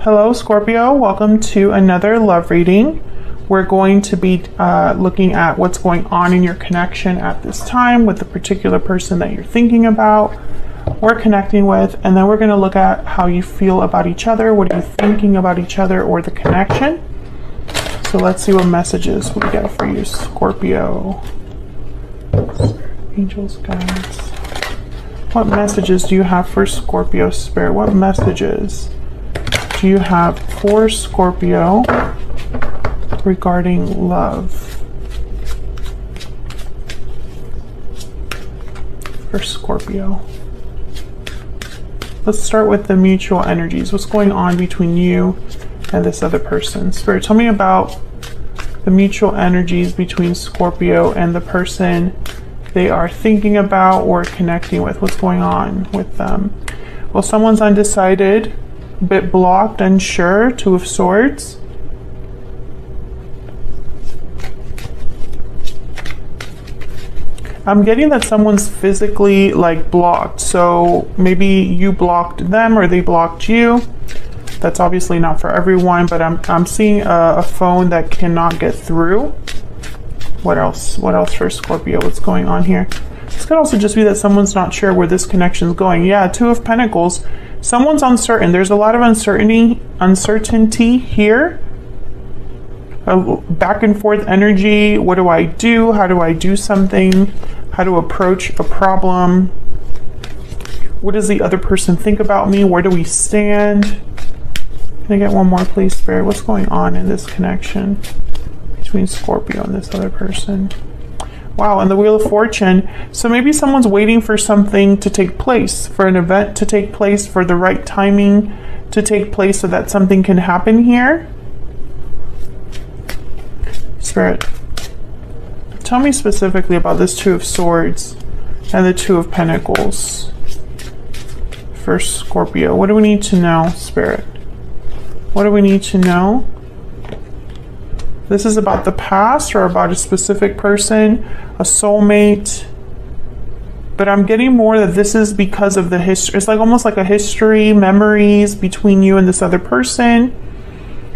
Hello Scorpio, welcome to another love reading. We're going to be looking at what's going on in your connection at this time with the particular person that you're thinking about or connecting with, and then we're going to look at how you feel about each other. What are you thinking about each other or the connection? So let's see what messages we get for you, Scorpio. Angels, guides. What messages do you have for Scorpio Spirit? What messages do you have for Scorpio regarding love? For Scorpio. Let's start with the mutual energies. What's going on between you and this other person? Spirit, tell me about the mutual energies between Scorpio and the person they are thinking about or connecting with. What's going on with them? Well, someone's undecided, a bit blocked, unsure, Two of Swords. I'm getting that someone's physically like blocked. So maybe you blocked them or they blocked you. That's obviously not for everyone, but I'm seeing a phone that cannot get through. What else? What else for Scorpio? What's going on here? This could also just be that someone's not sure where this connection is going. Yeah, Two of Pentacles. Someone's uncertain. There's a lot of uncertainty here. Back and forth energy. What do I do? How do I do something? How to approach a problem? What does the other person think about me? Where do we stand? Can I get one more, please, Spirit? What's going on in this connection between Scorpio and this other person? Wow, and the Wheel of Fortune. So maybe someone's waiting for something to take place, for an event to take place, for the right timing to take place so that something can happen here. Spirit, tell me specifically about this Two of Swords and the Two of Pentacles for Scorpio. What do we need to know, Spirit? What do we need to know? This is about the past or about a specific person, a soulmate. But I'm getting more that this is because of the history. It's like almost like a history, memories between you and this other person.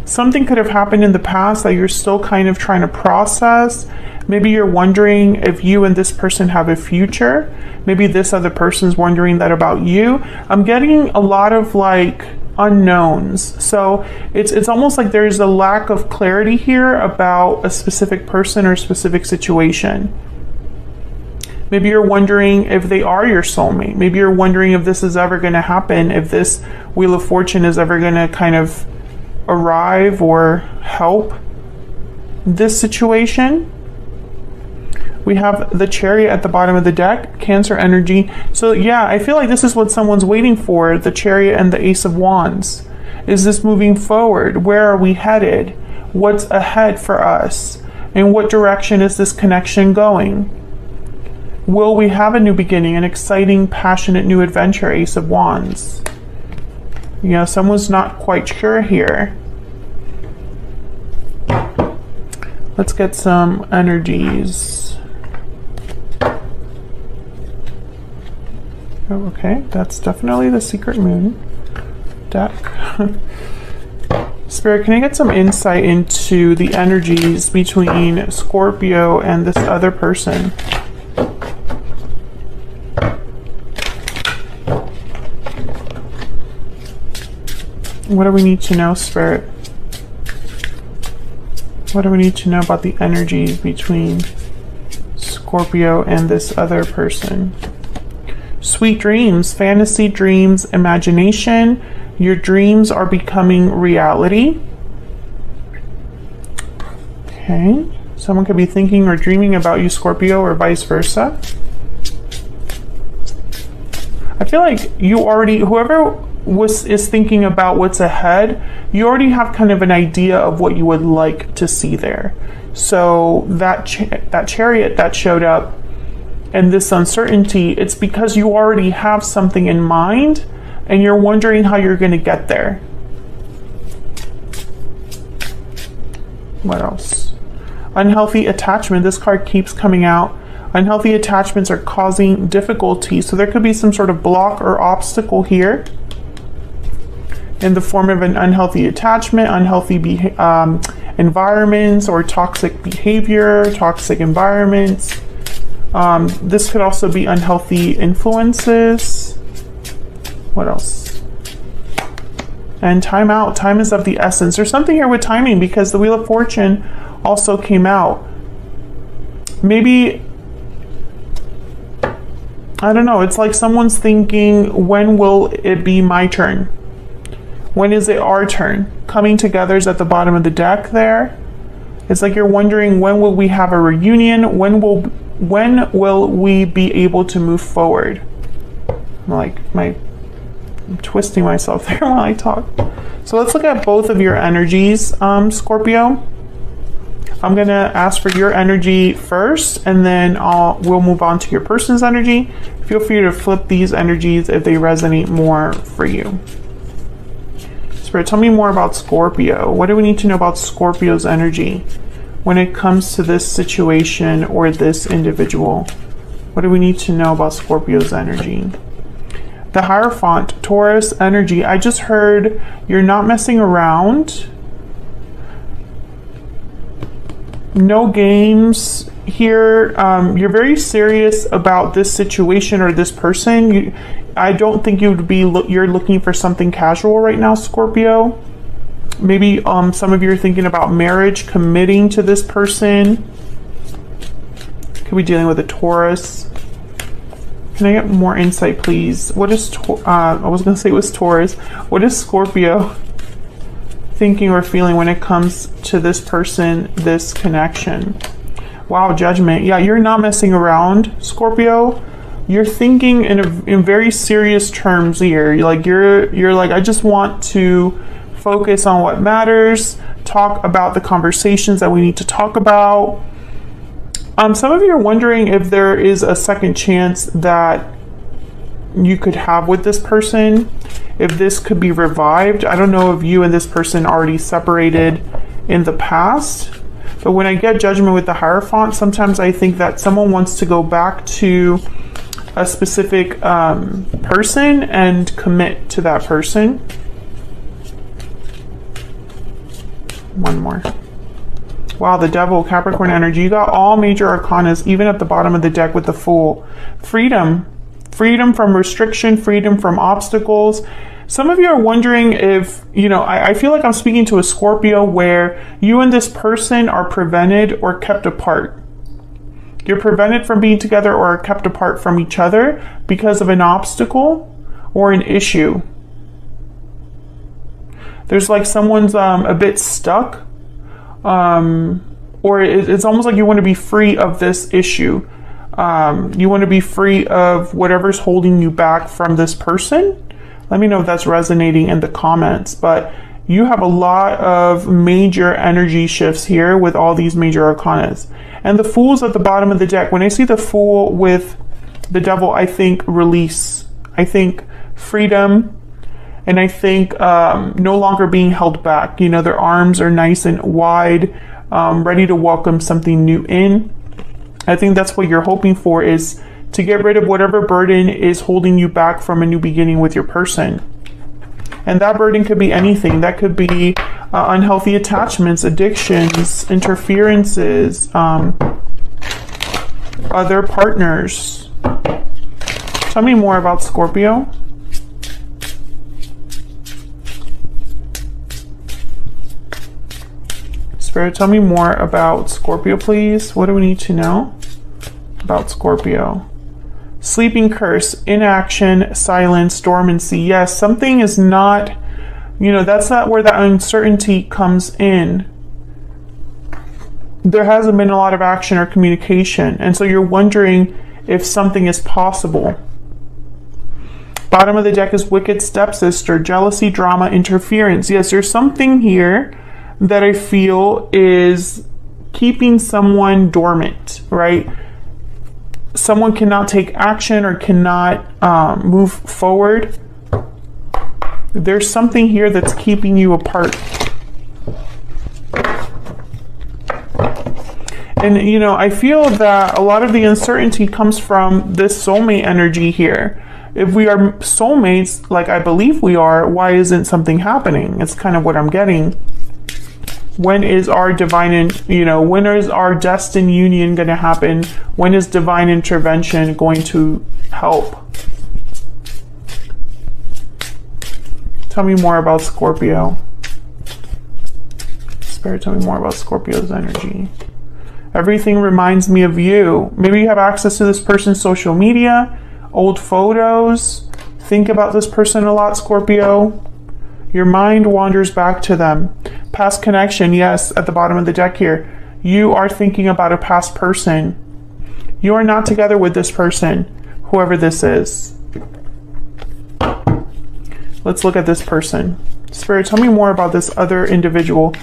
Something could have happened in the past that you're still kind of trying to process. Maybe you're wondering if you and this person have a future. Maybe this other person's wondering that about you. I'm getting a lot of like unknowns. So it's almost like there's a lack of clarity here about a specific person or specific situation. Maybe you're wondering if they are your soulmate. Maybe you're wondering if this is ever going to happen, if this Wheel of Fortune is ever going to kind of arrive or help this situation. We have the Chariot at the bottom of the deck, Cancer energy. So yeah, I feel like this is what someone's waiting for, the Chariot and the Ace of Wands. Is this moving forward? Where are we headed? What's ahead for us? In what direction is this connection going? Will we have a new beginning, an exciting, passionate new adventure, Ace of Wands? You know, someone's not quite sure here. Let's get some energies. Oh, okay, that's definitely the Secret Moon deck. Spirit, can I get some insight into the energies between Scorpio and this other person? What do we need to know, Spirit? What do we need to know about the energies between Scorpio and this other person? Sweet dreams, fantasy dreams, imagination. Your dreams are becoming reality. Okay. Someone could be thinking or dreaming about you, Scorpio, or vice versa. I feel like you already, whoever is thinking about what's ahead, you already have kind of an idea of what you would like to see there. So that Chariot that showed up and this uncertainty, it's because you already have something in mind and you're wondering how you're going to get there. What else? Unhealthy attachment. This card keeps coming out. Unhealthy attachments are causing difficulty. So there could be some sort of block or obstacle here. in the form of an unhealthy attachment, unhealthy environments, or toxic behavior, toxic environments. This could also be unhealthy influences. What else? And time out. Time is of the essence. There's something here with timing because the Wheel of Fortune also came out. Maybe, I don't know, it's like someone's thinking, when will it be my turn? When is it our turn? Coming together is at the bottom of the deck there. It's like you're wondering, when will we have a reunion? When will we be able to move forward? I'm twisting myself there while I talk. So let's look at both of your energies, Scorpio. I'm gonna ask for your energy first, and then we'll move on to your person's energy. Feel free to flip these energies if they resonate more for you. Spirit, tell me more about Scorpio. What do we need to know about Scorpio's energy when it comes to this situation or this individual? What do we need to know about Scorpio's energy? The Hierophant, Taurus energy. I just heard you're not messing around. No games here. You're very serious about this situation or this person. I don't think you're looking for something casual right now, Scorpio. Maybe some of you are thinking about marriage, committing to this person. Could be dealing with a Taurus. Can I get more insight, please? What is I was gonna say it was Taurus. What is Scorpio thinking or feeling when it comes to this person, this connection? Wow, Judgment. Yeah, you're not messing around, Scorpio. You're thinking in very serious terms here. You're like, I just want to focus on what matters, talk about the conversations that we need to talk about. Some of you are wondering if there is a second chance that you could have with this person, if this could be revived. I don't know if you and this person already separated in the past, but when I get Judgment with the Hierophant, sometimes I think that someone wants to go back to a specific person and commit to that person. One more. Wow, the Devil, Capricorn energy. You got all major arcanas, even at the bottom of the deck with the Fool. Freedom. Freedom from restriction, freedom from obstacles. Some of you are wondering if, I feel like I'm speaking to a Scorpio where you and this person are prevented or kept apart. You're prevented from being together or are kept apart from each other because of an obstacle or an issue. There's like someone's a bit stuck, or it's almost like you want to be free of this issue. You want to be free of whatever's holding you back from this person. Let me know if that's resonating in the comments, but you have a lot of major energy shifts here with all these major arcanas. And the Fool's at the bottom of the deck. When I see the Fool with the Devil, I think release. I think freedom. And I think no longer being held back. Their arms are nice and wide, ready to welcome something new in. I think that's what you're hoping for, is to get rid of whatever burden is holding you back from a new beginning with your person. And that burden could be anything. That could be unhealthy attachments, addictions, interferences, other partners. Tell me more about Scorpio. Spirit, tell me more about Scorpio, please. What do we need to know about Scorpio? Sleeping curse, inaction, silence, dormancy. Yes, something is not, that's not where that uncertainty comes in. There hasn't been a lot of action or communication, and so you're wondering if something is possible. Bottom of the deck is wicked stepsister, jealousy, drama, interference. Yes, there's something here that I feel is keeping someone dormant, right? Someone cannot take action or cannot move forward. There's something here that's keeping you apart. And, I feel that a lot of the uncertainty comes from this soulmate energy here. if we are soulmates, like I believe we are, why isn't something happening? It's kind of what I'm getting. When is our divine, when is our destined union going to happen? When is divine intervention going to help? Tell me more about Scorpio. Spirit, tell me more about Scorpio's energy. Everything reminds me of you. Maybe you have access to this person's social media, old photos. Think about this person a lot, Scorpio. Your mind wanders back to them. Past connection, yes, at the bottom of the deck here. You are thinking about a past person. You are not together with this person, whoever this is. Let's look at this person. Spirit, tell me more about this other individual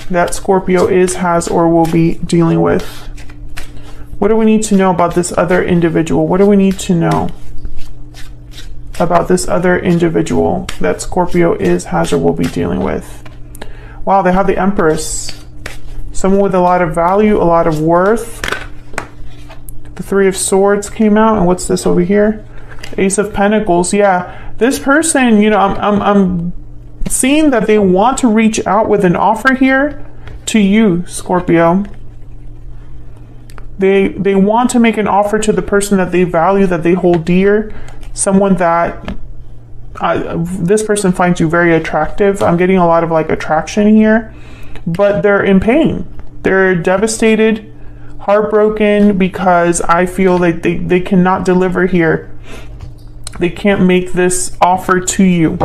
that Scorpio is, has, or will be dealing with. What do we need to know about this other individual? What do we need to know about this other individual that Scorpio is, has, or will be dealing with? Wow, they have the Empress. Someone with a lot of value, a lot of worth. The Three of Swords came out, and what's this over here? Ace of Pentacles. Yeah, this person, I'm seeing that they want to reach out with an offer here to you, Scorpio. They want to make an offer to the person that they value, that they hold dear, someone that this person finds you very attractive. I'm getting a lot of like attraction here, but they're in pain. They're devastated, heartbroken, because I feel like they cannot deliver here. They can't make this offer to you.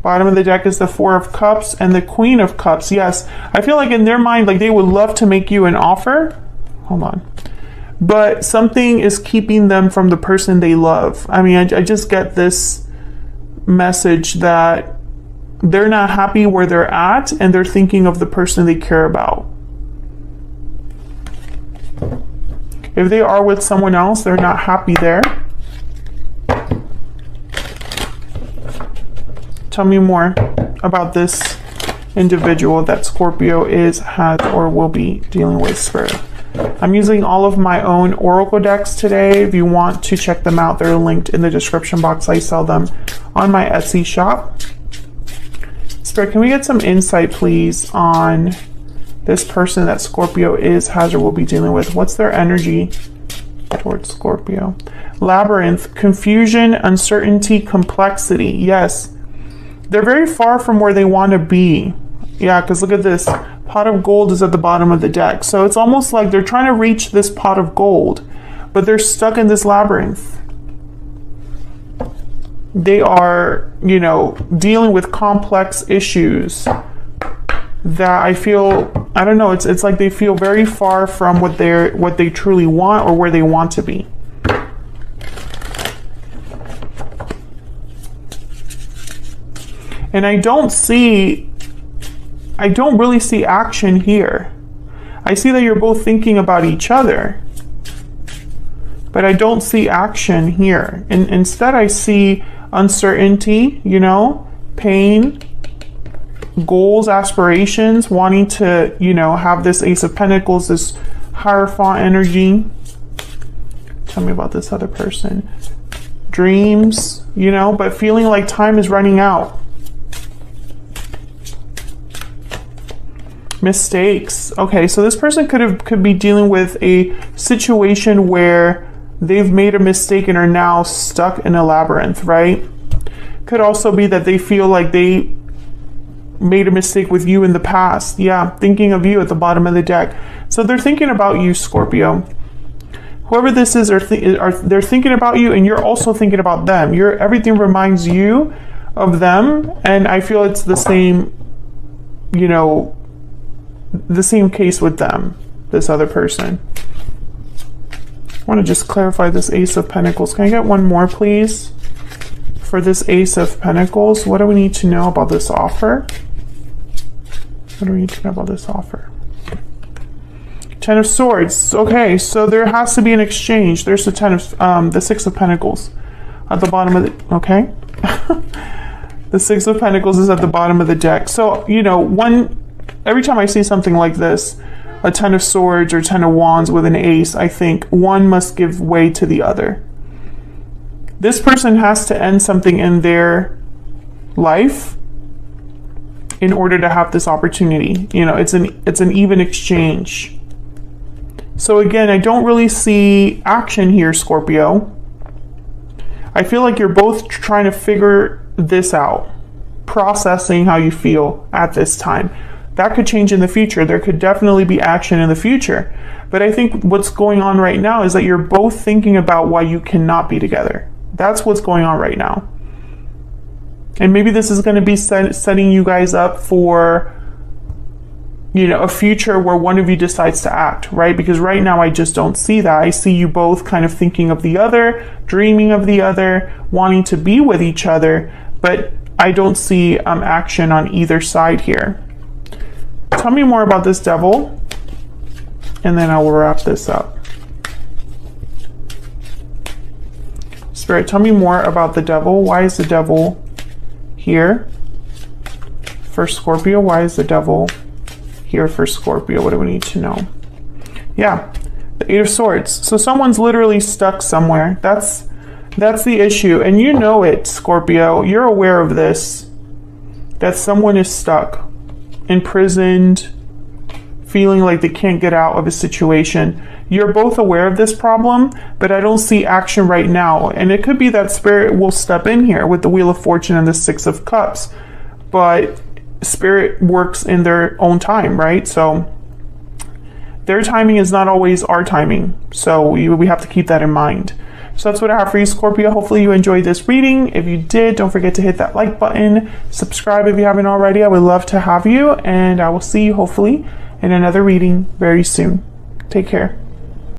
Bottom of the deck is the Four of Cups and the Queen of Cups. Yes, I feel like in their mind, like they would love to make you an offer. Hold on. But something is keeping them from the person they love. I mean, I just get this message that they're not happy where they're at and they're thinking of the person they care about. If they are with someone else, they're not happy there. Tell me more about this individual that Scorpio is, has, or will be dealing with, Spirit. I'm using all of my own oracle decks today. If you want to check them out, they're linked in the description box. I sell them on my Etsy shop. Spirit, can we get some insight, please, on this person that Scorpio is, has, or will be dealing with? What's their energy towards Scorpio? Labyrinth, confusion, uncertainty, complexity. Yes. They're very far from where they want to be. Yeah, because look at this. Pot of gold is at the bottom of the deck. So it's almost like they're trying to reach this pot of gold, but they're stuck in this labyrinth. They are, dealing with complex issues that I feel, I don't know, it's like they feel very far from what they truly want or where they want to be. And I don't really see action here. I see that you're both thinking about each other, but I don't see action here. And instead I see uncertainty, pain, goals, aspirations, wanting to, have this Ace of Pentacles, this Hierophant energy. Tell me about this other person. Dreams, but feeling like time is running out. Mistakes. Okay, so this person could be dealing with a situation where they've made a mistake and are now stuck in a labyrinth, right? Could also be that they feel like they made a mistake with you in the past. Yeah, thinking of you at the bottom of the deck. So they're thinking about you, Scorpio. Whoever this is, they're thinking about you, and you're also thinking about them. Everything reminds you of them, and I feel it's the same, the same case with them, this other person. I want to just clarify this Ace of Pentacles. Can I get one more, please? For this Ace of Pentacles, what do we need to know about this offer? What do we need to know about this offer? Ten of Swords. Okay, so there has to be an exchange. There's the Six of Pentacles at the bottom of the, okay? The Six of Pentacles is at the bottom of the deck. So, every time I see something like this, a Ten of Swords or Ten of Wands with an ace, I think one must give way to the other. This person has to end something in their life in order to have this opportunity. You know, it's an even exchange. So again, I don't really see action here, Scorpio. I feel like you're both trying to figure this out, processing how you feel at this time. That could change in the future. There could definitely be action in the future. But I think what's going on right now is that you're both thinking about why you cannot be together. That's what's going on right now. And maybe this is going to be setting you guys up for, you know, a future where one of you decides to act, right? Because right now I just don't see that. I see you both kind of thinking of the other, dreaming of the other, wanting to be with each other, but I don't see action on either side here. Tell me more about this devil, and then I will wrap this up. Spirit, tell me more about the devil. Why is the devil here for Scorpio? Why is the devil here for Scorpio? What do we need to know? Yeah, the Eight of Swords. So someone's literally stuck somewhere. That's the issue. And you know it, Scorpio. You're aware of this. That someone is stuck, imprisoned, feeling like they can't get out of a situation. You're both aware of this problem, but I don't see action right now. And it could be that Spirit will step in here with the Wheel of Fortune and the Six of Cups. But Spirit works in their own time, right? So their timing is not always our timing. So we have to keep that in mind. So that's what I have for you, Scorpio. Hopefully you enjoyed this reading. If you did, don't forget to hit that like button. Subscribe if you haven't already. I would love to have you. And I will see you hopefully in another reading very soon. Take care.